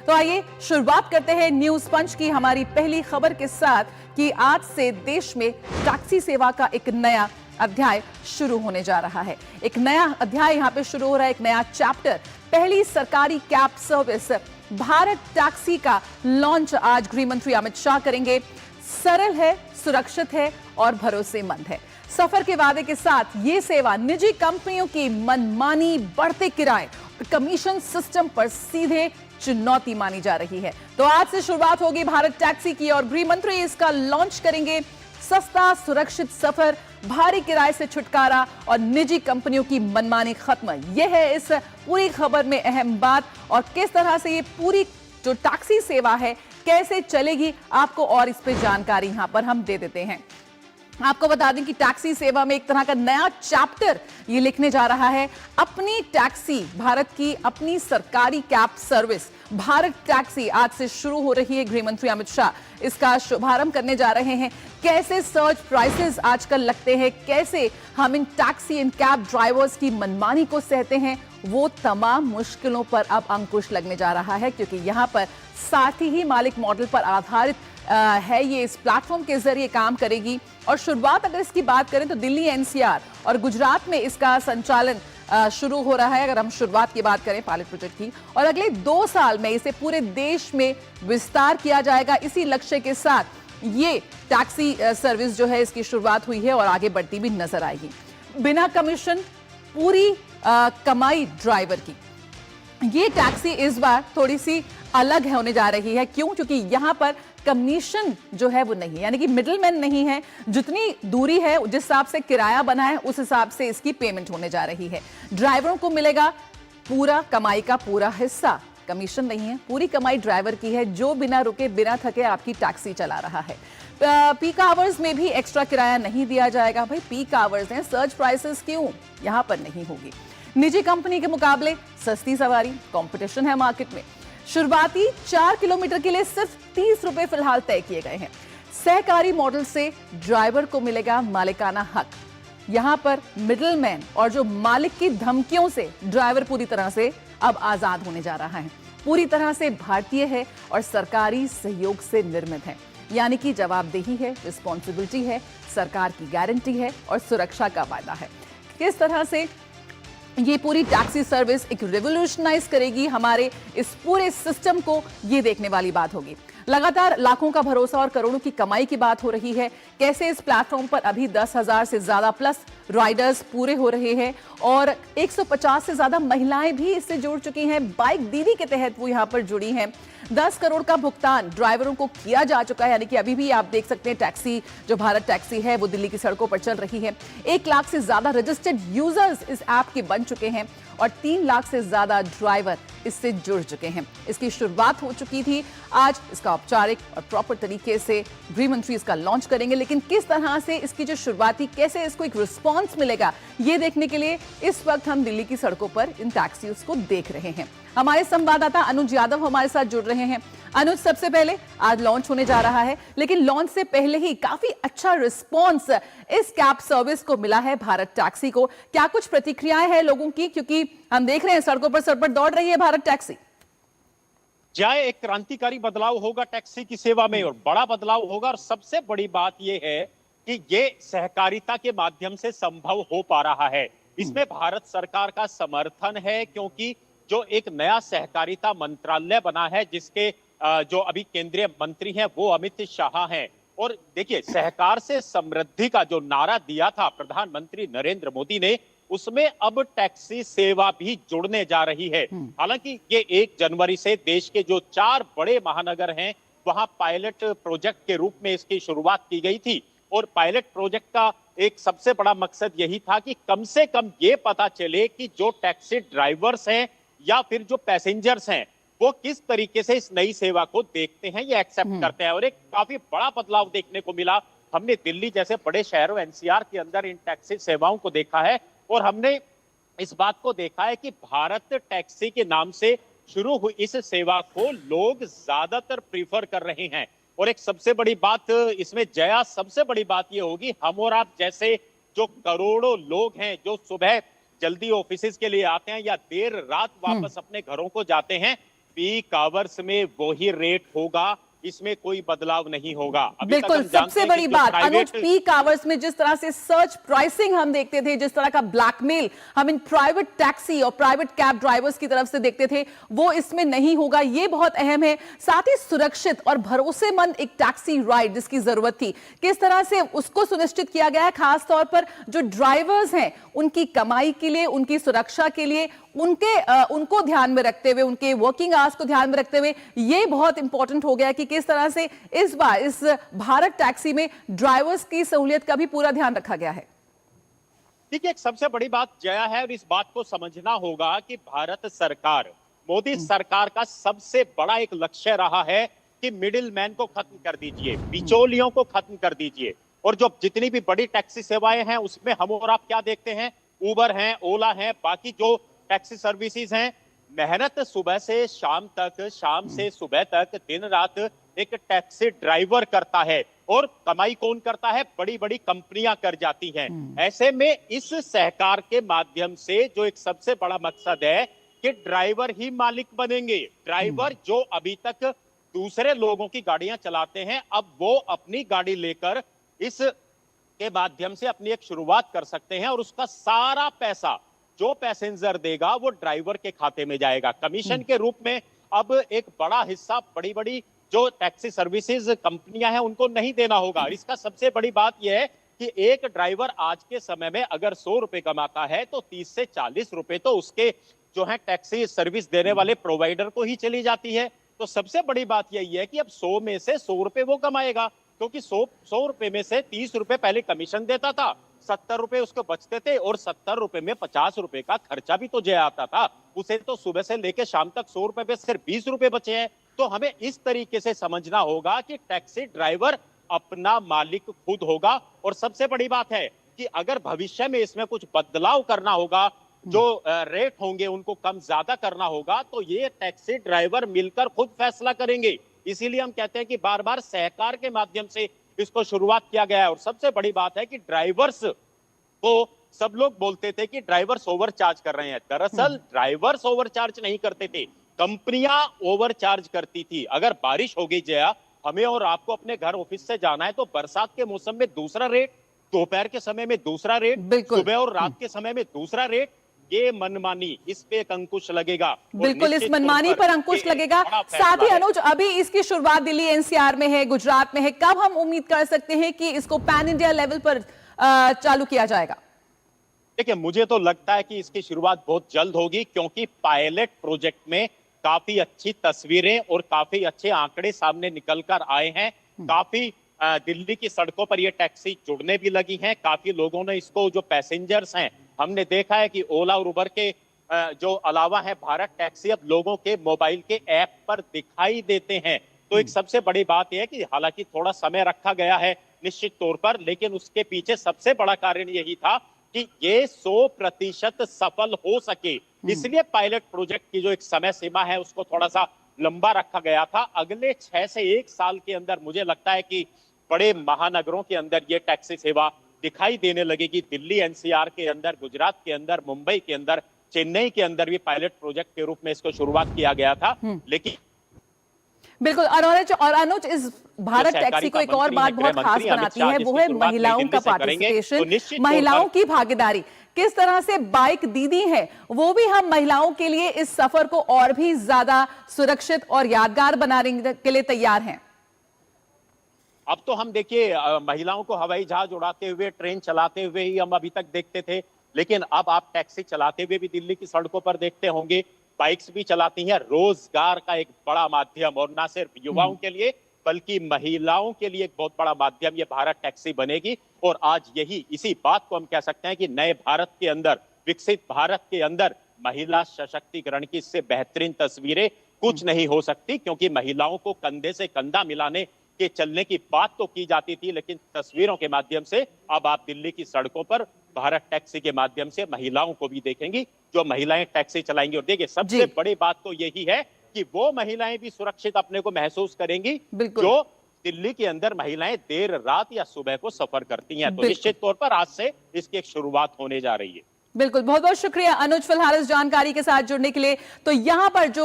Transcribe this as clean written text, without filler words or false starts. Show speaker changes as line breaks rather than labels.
तो आइए शुरुआत करते हैं न्यूज पंच की हमारी पहली खबर के साथ कि आज से देश में टैक्सी सेवा का एक नया अध्याय शुरू होने जा रहा है। एक नया अध्याय यहां पे शुरू हो रहा है, एक नया चैप्टर। पहली सरकारी कैब सर्विस भारत टैक्सी का लॉन्च आज गृह मंत्री अमित शाह करेंगे। सरल है, सुरक्षित है और भरोसेमंद है। सफर के वादे के साथ ये सेवा निजी कंपनियों की मनमानी बढ़ते किराए और कमीशन सिस्टम पर सीधे चुनौती मानी जा रही है। तो आज से शुरुआत होगी भारत टैक्सी की और गृह मंत्री इसका लॉन्च करेंगे। सस्ता, सुरक्षित सफर, भारी किराए से छुटकारा और निजी कंपनियों की मनमानी खत्म, यह है इस पूरी खबर में अहम बात। और किस तरह से ये पूरी जो टैक्सी सेवा है कैसे चलेगी, आपको और इस पे जानकारी यहां पर हम दे देते हैं। आपको बता दें कि टैक्सी सेवा में एक तरह का नया चैप्टर ये लिखने जा रहा है। अपनी टैक्सी, भारत की अपनी सरकारी कैब सर्विस भारत टैक्सी आज से शुरू हो रही है। गृह मंत्री अमित शाह इसका शुभारंभ करने जा रहे हैं। कैसे सर्च प्राइसेस आजकल लगते हैं, कैसे हम इन टैक्सी इन कैब ड्राइवर्स की मनमानी को सहते हैं, वो तमाम मुश्किलों पर अब अंकुश लगने जा रहा है, क्योंकि यहां पर साथ ही मालिक मॉडल पर आधारित है। ये इस प्लेटफॉर्म के जरिए काम करेगी। और शुरुआत अगर इसकी बात करें तो दिल्ली, एनसीआर और गुजरात में इसका संचालन शुरू हो रहा है, अगर हम शुरुआत की बात करें पायलट प्रोजेक्ट की। और अगले 2 साल में इसे पूरे देश में विस्तार किया जाएगा। इसी लक्ष्य के साथ ये टैक्सी सर्विस जो है इसकी शुरुआत हुई है और आगे बढ़ती भी नजर आएगी। बिना कमीशन, पूरी कमाई ड्राइवर की ये टैक्सी इस बार थोड़ी सी अलग होने जा रही है। क्यों? क्योंकि यहां पर कमीशन जो है वो नहीं है, यानी कि मिडिलमैन नहीं है। जितनी दूरी है, जिस हिसाब से किराया बना है, उस हिसाब से इसकी पेमेंट होने जा रही है। ड्राइवरों को मिलेगा पूरा कमाई का पूरा हिस्सा। कमीशन नहीं है, पूरी कमाई ड्राइवर की है, जो बिना रुके बिना थके आपकी टैक्सी चला रहा है। पीक आवर्स में भी एक्स्ट्रा किराया नहीं दिया जाएगा। भाई पीक आवर्स हैं, सर्च प्राइसेस क्यों यहां पर नहीं होगी। निजी कंपनी के मुकाबले सस्ती सवारी, कंपटीशन है मार्केट में। शुरुआती 4 किलोमीटर के लिए सिर्फ 30 रुपए फिलहाल तय किए गए हैं। सहकारी मॉडल से ड्राइवर को मिलेगा मालिकाना हक। यहां पर मिडिलमैन और जो मालिक की धमकियों से ड्राइवर पूरी तरह से अब आजाद होने जा रहा है। पूरी तरह से भारतीय है और सरकारी सहयोग से निर्मित है, यानी कि जवाबदेही है, रिस्पॉन्सिबिलिटी है, सरकार की गारंटी है और सुरक्षा का वायदा है। किस तरह से ये पूरी टैक्सी सर्विस एक रिवोल्यूशनाइज करेगी हमारे इस पूरे सिस्टम को, ये देखने वाली बात होगी। लगातार लाखों का भरोसा और करोड़ों की कमाई की बात हो रही है। कैसे इस प्लेटफॉर्म पर अभी 10,000 से ज्यादा प्लस राइडर्स पूरे हो रहे हैं और 150 से ज्यादा महिलाएं भी इससे जुड़ चुकी हैं। बाइक दीदी के तहत वो यहां पर जुड़ी हैं। 10 करोड़ का भुगतान ड्राइवरों को किया जा चुका है, यानी कि अभी भी आप देख सकते हैं टैक्सी जो भारत टैक्सी है वो दिल्ली की सड़कों पर चल रही है। 1 लाख से ज्यादा रजिस्टर्ड यूजर्स इस ऐप के बन चुके हैं और 3 लाख से ज्यादा ड्राइवर इससे जुड़ चुके हैं। इसकी शुरुआत हो चुकी थी। आज इसका औपचारिक और प्रॉपर तरीके से गृह मंत्री इसका लॉन्च करेंगे। लेकिन किस तरह से इसकी जो शुरुआती, कैसे इसको एक रिस्पॉन्स मिलेगा, ये देखने के लिए इस वक्त हम दिल्ली की सड़कों पर इन टैक्सीज को देख रहे हैं। हमारे संवाददाता अनुज यादव हमारे साथ जुड़ रहे हैं। अनुज, सबसे पहले आज लॉन्च होने जा रहा है, लेकिन लॉन्च से पहले ही काफी अच्छा रिस्पॉन्स इस कैब सर्विस को मिला है भारत टैक्सी को। क्या कुछ प्रतिक्रियाएं हैं लोगों की, क्योंकि हम देख रहे हैं सड़कों पर सरपट दौड़ रही है भारत टैक्सी।
जाए एक क्रांतिकारी बदलाव होगा टैक्सी की सेवा में और बड़ा बदलाव होगा। और सबसे बड़ी बात यह है कि ये सहकारिता के माध्यम से संभव हो पा रहा है। इसमें भारत सरकार का समर्थन है, क्योंकि जो एक नया सहकारिता मंत्रालय बना है, जिसके जो अभी केंद्रीय मंत्री हैं वो अमित शाह हैं। और देखिए, सहकार से समृद्धि का जो नारा दिया था प्रधानमंत्री नरेंद्र मोदी ने, उसमें अब टैक्सी सेवा भी जुड़ने जा रही है। हालांकि ये 1 जनवरी से देश के जो 4 बड़े महानगर हैं वहां पायलट प्रोजेक्ट के रूप में इसकी शुरुआत की गई थी। और पायलट प्रोजेक्ट का एक सबसे बड़ा मकसद यही था कि कम से कम ये पता चले कि जो टैक्सी ड्राइवर्स हैं या फिर जो पैसेंजर्स हैं वो किस तरीके से इस नई सेवा को देखते हैं, ये एक्सेप्ट करते हैं। और एक काफी बड़ा बदलाव देखने को मिला। हमने दिल्ली जैसे बड़े शहरों, एनसीआर के अंदर इन टैक्सी सेवाओं को देखा है और हमने इस बात को देखा है कि भारत टैक्सी के नाम से शुरू हुई इस सेवा को लोग ज्यादातर प्रीफर कर रहे हैं। और एक सबसे बड़ी बात इसमें जया, सबसे बड़ी बात ये होगी, हम और आप जैसे जो करोड़ों लोग हैं जो सुबह जल्दी ऑफिस के लिए आते हैं या देर रात वापस अपने घरों को जाते हैं, पीक आवर्स में वही रेट होगा, इसमें कोई बदलाव नहीं होगा। अभी तक
बिल्कुल,
हम जानते
सबसे
हैं
बड़ी
कि जो
बात अनुज,
प्राइवेट
पीक आवर्स में जिस तरह से सर्च प्राइसिंग हम देखते थे, जिस तरह का ब्लैकमेल हम इन प्राइवेट टैक्सी और प्राइवेट कैब ड्राइवर्स की तरफ से देखते थे, वो इसमें नहीं होगा। ये बहुत अहम है। साथ ही सुरक्षित और भरोसेमंद एक टैक्सी राइड जिसकी जरूरत थी, किस तरह से उसको सुनिश्चित किया गया है, खासतौर पर जो ड्राइवर्स हैं उनकी कमाई के लिए, उनकी सुरक्षा के लिए, उनको ध्यान में रखते हुए, उनके वर्किंग आवर्स को ध्यान में रखते हुए, ये बहुत इंपॉर्टेंट हो गया कि किस तरह से इस बार इस भारत टैक्सी में ड्राइवर्स की सहूलियत का भी पूरा ध्यान रखा गया है।
देखिए, एक सबसे बड़ी बात जया है और इस बात को समझना होगा कि भारत सरकार, मोदी सरकार का सबसे बड़ा एक लक्ष्य रहा है कि मिडिल मैन को खत्म कर दीजिए, बिचौलियों को खत्म कर दीजिए। और जो जितनी भी बड़ी टैक्सी सेवाएं हैं उसमें हम और आप क्या देखते हैं, उबर हैं, ओला हैं, बाकी जो टैक्सी सर्विसेज हैं, मेहनत सुबह से शाम तक, शाम से सुबह तक, दिन रात एक टैक्सी ड्राइवर करता है। और कमाई कौन करता है? बड़ी बड़ी कंपनियां कर जाती हैं। ऐसे में इस सहकार के माध्यम से जो एक सबसे बड़ा मकसद है कि ड्राइवर ही मालिक बनेंगे। ड्राइवर जो अभी तक दूसरे लोगों की गाड़ियां चलाते हैं, अब वो अपनी गाड़ी लेकर इस के माध्यम से अपनी एक शुरुआत कर सकते हैं और उसका सारा पैसा जो पैसेंजर देगा वो ड्राइवर के खाते में जाएगा। कमीशन के रूप में अब एक बड़ा हिस्सा बड़ी बड़ी जो टैक्सी सर्विसेज कंपनियां हैं उनको नहीं देना होगा। इसका सबसे बड़ी बात यह है कि एक ड्राइवर आज के समय में अगर 100 रुपए कमाता है तो 30 से 40 रुपए तो उसके जो है टैक्सी सर्विस देने वाले प्रोवाइडर को ही चली जाती है। तो सबसे बड़ी बात यही है कि अब 100 में से 100 रुपए वो कमाएगा, क्योंकि 100 रुपए में से 30 रुपए पहले कमीशन देता था, 70 रुपए उसको बचते थे और 70 रुपए में 50 रुपए का खर्चा भी तो जय आता था। उसे तो सुबह से लेकर शाम तक 100 रुपए पे सिर्फ 20 रुपए बचे हैं। तो हमें इस तरीके से समझना होगा कि टैक्सी ड्राइवर अपना मालिक खुद होगा। और सबसे बड़ी बात है कि अगर भविष्य में इसमें कुछ बदलाव करना होगा, जो रेट होंगे उनको कम ज्यादा करना होगा, तो ये टैक्सी ड्राइवर मिलकर खुद फैसला करेंगे। इसीलिए हम कहते हैं कि बार बार सहकार के माध्यम से इसको शुरुआत किया गया है। और सबसे बड़ी बात है कि ड्राइवर्स को सब लोग बोलते थे कि ड्राइवर्स ओवर चार्ज कर रहे हैं। दरअसल ड्राइवर्स ओवर चार्ज नहीं करते थे, कंपनियां ओवर चार्ज करती थी। अगर बारिश हो गई जया, हमें और आपको अपने घर ऑफिस से जाना है तो बरसात के मौसम में दूसरा रेट, दोपहर के समय में दूसरा रेट, सुबह और रात के समय में दूसरा रेट। ये मनमानी, इस पे एक अंकुश लगेगा।
बिल्कुल, इस मनमानी पर अंकुश लगेगा। साथ ही अनुज, अभी इसकी शुरुआत दिल्ली एनसीआर में है, गुजरात में है, कब हम उम्मीद कर सकते हैं कि इसको पैन इंडिया लेवल पर चालू किया जाएगा?
देखिए, मुझे तो लगता है कि इसकी शुरुआत बहुत जल्द होगी, क्योंकि पायलट प्रोजेक्ट में काफी अच्छी तस्वीरें और काफी अच्छे आंकड़े सामने निकल कर आए हैं। काफी दिल्ली की सड़कों पर ये टैक्सी जुड़ने भी लगी हैं। काफी लोगों ने इसको, जो पैसेंजर्स हैं, हमने देखा है कि ओला और उबर के जो अलावा है, भारत टैक्सी अब लोगों के मोबाइल के ऐप पर दिखाई देते हैं। तो एक सबसे बड़ी बात यह है कि हालांकि थोड़ा समय रखा गया है निश्चित तौर पर, लेकिन उसके पीछे सबसे बड़ा कारण यही था कि ये 100% सफल हो सके। इसलिए पायलट प्रोजेक्ट की जो एक समय सीमा है उसको थोड़ा सा लंबा रखा गया था। अगले 6 से 1 साल के अंदर मुझे लगता है कि बड़े महानगरों के अंदर ये टैक्सी सेवा दिखाई देने लगेगी। दिल्ली एनसीआर के अंदर, गुजरात के अंदर, मुंबई के अंदर, चेन्नई के अंदर भी पायलट प्रोजेक्ट के रूप में इसको शुरुआत किया गया था। लेकिन
बिल्कुल, और अनुज, इस भारत टैक्सी को एक और बात बहुत खास बनाती है, वो है महिलाओं का पार्टिसिपेशन, महिलाओं की भागीदारी। किस तरह से बाइक दीदी हैं, वो भी हम महिलाओं के लिए इस सफर को और भी ज्यादा सुरक्षित और यादगार बनाने के लिए तैयार हैं।
अब तो हम देखिए, महिलाओं को हवाई जहाज उड़ाते हुए, ट्रेन चलाते हुए ही हम अभी तक देखते थे, लेकिन अब आप टैक्सी चलाते हुए भी दिल्ली की सड़कों पर देखते होंगे। बाइक्स भी चलाती हैं। रोजगार का एक बड़ा माध्यम, और ना सिर्फ युवाओं के लिए बल्कि महिलाओं के लिए एक बहुत बड़ा माध्यम ये भारत टैक्सी बनेगी। और आज यही, इसी बात को हम कह सकते हैं कि नए भारत के अंदर, विकसित भारत के अंदर महिला सशक्तिकरण की इससे बेहतरीन तस्वीरें कुछ नहीं हो सकती, क्योंकि महिलाओं को कंधे से कंधा मिलाने के चलने की बात तो की जाती थी, लेकिन तस्वीरों के माध्यम से अब आप दिल्ली की सड़कों पर भारत टैक्सी के माध्यम से महिलाओं को भी देखेंगी, जो महिलाएं टैक्सी चलाएंगी। और देखिए, सबसे बड़ी बात तो यही है कि वो महिलाएं भी सुरक्षित अपने को महसूस करेंगी जो दिल्ली के अंदर महिलाएं देर रात या सुबह को सफर करती हैं। तो निश्चित तौर पर आज से इसकी एक शुरुआत होने जा रही है।
बिल्कुल, बहुत बहुत शुक्रिया अनुज फिलहाल इस जानकारी के साथ जुड़ने के लिए। तो यहां पर जो